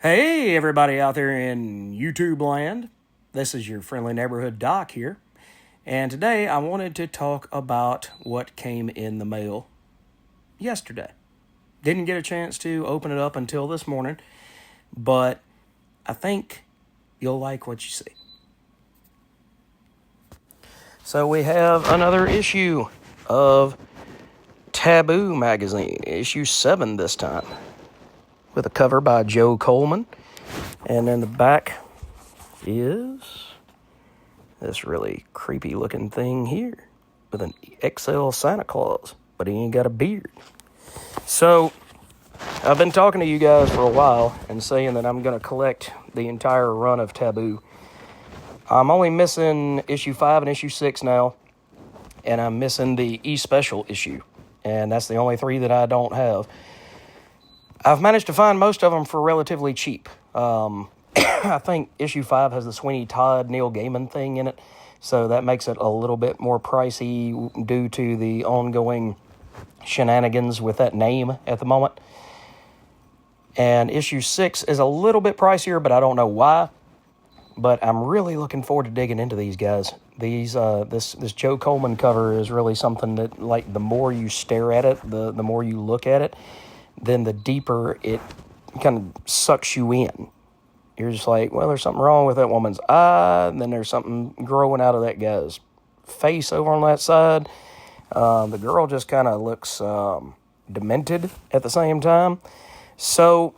Hey, everybody out there in YouTube land. This is your friendly neighborhood Doc here. And today I wanted to talk about what came in the mail yesterday. Didn't get a chance to open it up until this morning, but I think you'll like what you see. So we have another issue of Taboo magazine, issue 7 this time, with a cover by Joe Coleman. And then the back is this really creepy looking thing here with an XL Santa Claus, but he ain't got a beard. So I've been talking to you guys for a while and saying that I'm going to collect the entire run of Taboo. I'm only missing issue 5 and issue 6 now, and I'm missing the E-Special issue, and that's the only 3 that I don't have. I've managed to find most of them for relatively cheap. I think issue 5 has the Sweeney Todd, Neil Gaiman thing in it, so that makes it a little bit more pricey due to the ongoing shenanigans with that name at the moment. And issue 6 is a little bit pricier, but I don't know why. But I'm really looking forward to digging into these guys. This Joe Coleman cover is really something that, like, the more you stare at it, the more you look at it, then the deeper it kind of sucks you in. You're just like, well, there's something wrong with that woman's eye, and then there's something growing out of that guy's face over on that side. The girl just kind of looks demented at the same time. So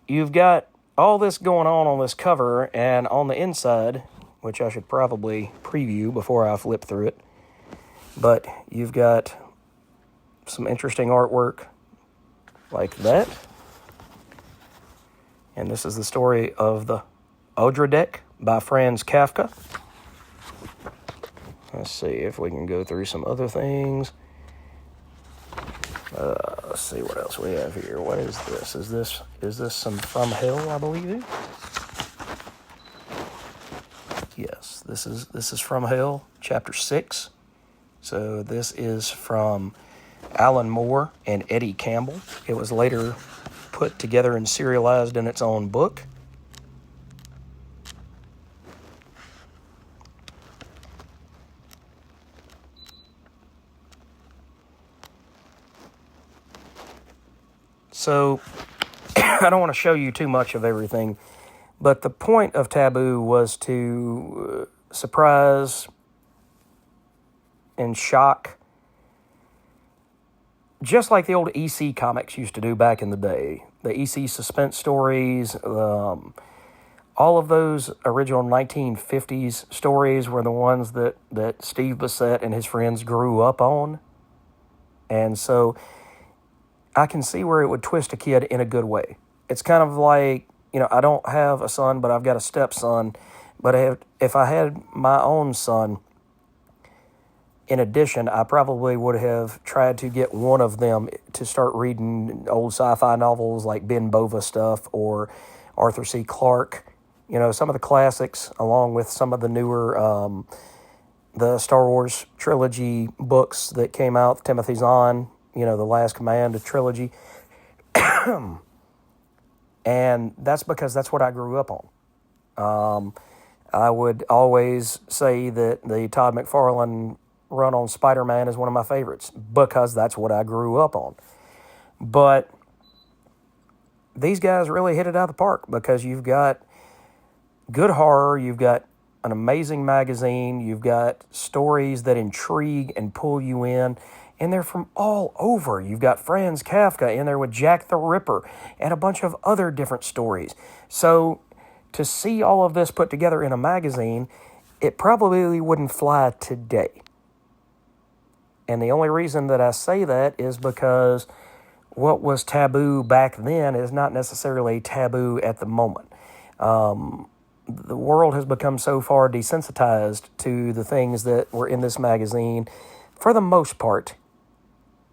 you've got all this going on this cover, and on the inside, which I should probably preview before I flip through it, but you've got some interesting artwork like that. And this is the story of the Odradek by Franz Kafka. Let's see if we can go through some other things. Let's see what else we have here. What is this? Is this some From Hell, I believe? Yes, this is From Hell, chapter 6. So this is from Alan Moore and Eddie Campbell. It was later put together and serialized in its own book. So I don't want to show you too much of everything, but the point of Taboo was to surprise and shock, just like the old EC comics used to do back in the day. The EC suspense stories, all of those original 1950s stories were the ones that Steve Bissette and his friends grew up on. And so I can see where it would twist a kid in a good way. It's kind of like, I don't have a son, but I've got a stepson. But if I had my own son, in addition, I probably would have tried to get one of them to start reading old sci-fi novels like Ben Bova stuff or Arthur C. Clarke, some of the classics, along with some of the newer, the Star Wars trilogy books that came out, Timothy Zahn, The Last Command trilogy. And that's because that's what I grew up on. I would always say that the Todd McFarlane run on Spider-Man is one of my favorites because that's what I grew up on. But these guys really hit it out of the park because you've got good horror, you've got an amazing magazine, you've got stories that intrigue and pull you in, and they're from all over. You've got Franz Kafka in there with Jack the Ripper and a bunch of other different stories. So to see all of this put together in a magazine, it probably wouldn't fly today. And the only reason that I say that is because what was taboo back then is not necessarily taboo at the moment. The world has become so far desensitized to the things that were in this magazine, for the most part,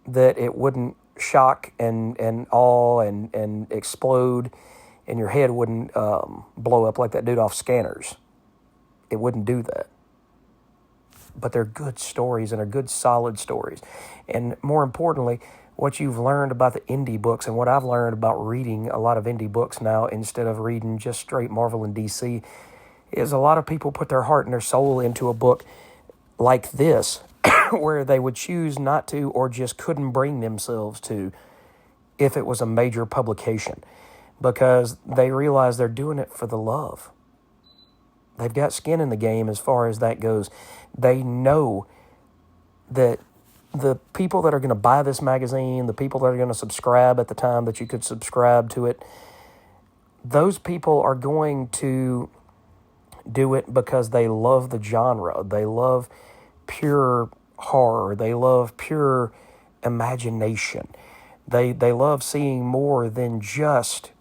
that it wouldn't shock and awe and explode, and your head wouldn't blow up like that dude off Scanners. It wouldn't do that. But they're good stories, and they're good, solid stories. And more importantly, what you've learned about the indie books and what I've learned about reading a lot of indie books now instead of reading just straight Marvel and DC is a lot of people put their heart and their soul into a book like this where they would choose not to or just couldn't bring themselves to if it was a major publication because they realize they're doing it for the love. They've got skin in the game as far as that goes. They know that the people that are going to buy this magazine, the people that are going to subscribe at the time that you could subscribe to it, those people are going to do it because they love the genre. They love pure horror. They love pure imagination. They love seeing more than just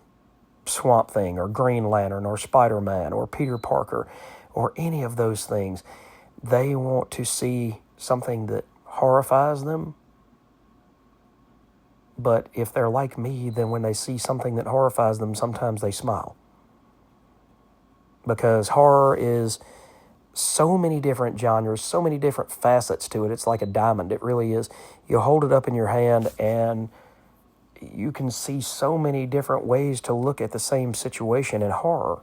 Swamp Thing or Green Lantern or Spider-Man or Peter Parker or any of those things. They want to see something that horrifies them. But if they're like me, then when they see something that horrifies them, sometimes they smile. Because horror is so many different genres, so many different facets to it. It's like a diamond. It really is. You hold it up in your hand and you can see so many different ways to look at the same situation in horror.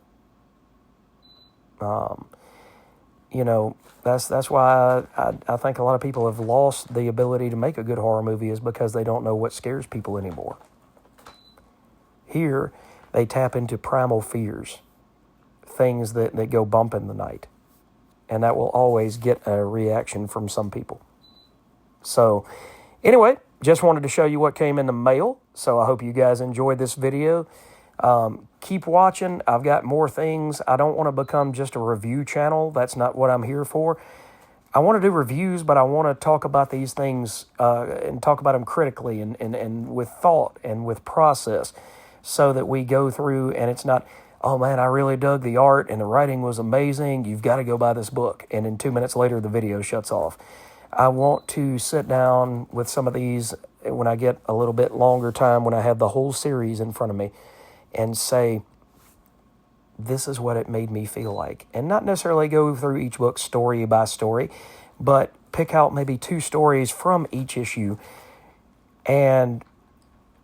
You know, that's why I think a lot of people have lost the ability to make a good horror movie is because they don't know what scares people anymore. Here, they tap into primal fears, things that go bump in the night. And that will always get a reaction from some people. So, anyway, just wanted to show you what came in the mail. So I hope you guys enjoyed this video. Keep watching. I've got more things. I don't want to become just a review channel. That's not what I'm here for. I want to do reviews, but I want to talk about these things and talk about them critically and with thought and with process so that we go through and it's not, oh man, I really dug the art and the writing was amazing. You've got to go buy this book. And then 2 minutes later, the video shuts off. I want to sit down with some of these when I get a little bit longer time, when I have the whole series in front of me, and say, this is what it made me feel like. And not necessarily go through each book story by story, but pick out maybe 2 stories from each issue and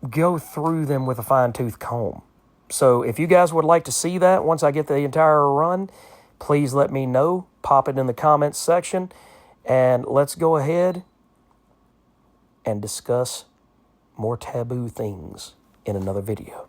go through them with a fine-tooth comb. So if you guys would like to see that once I get the entire run, please let me know. Pop it in the comments section. And let's go ahead and discuss more taboo things in another video.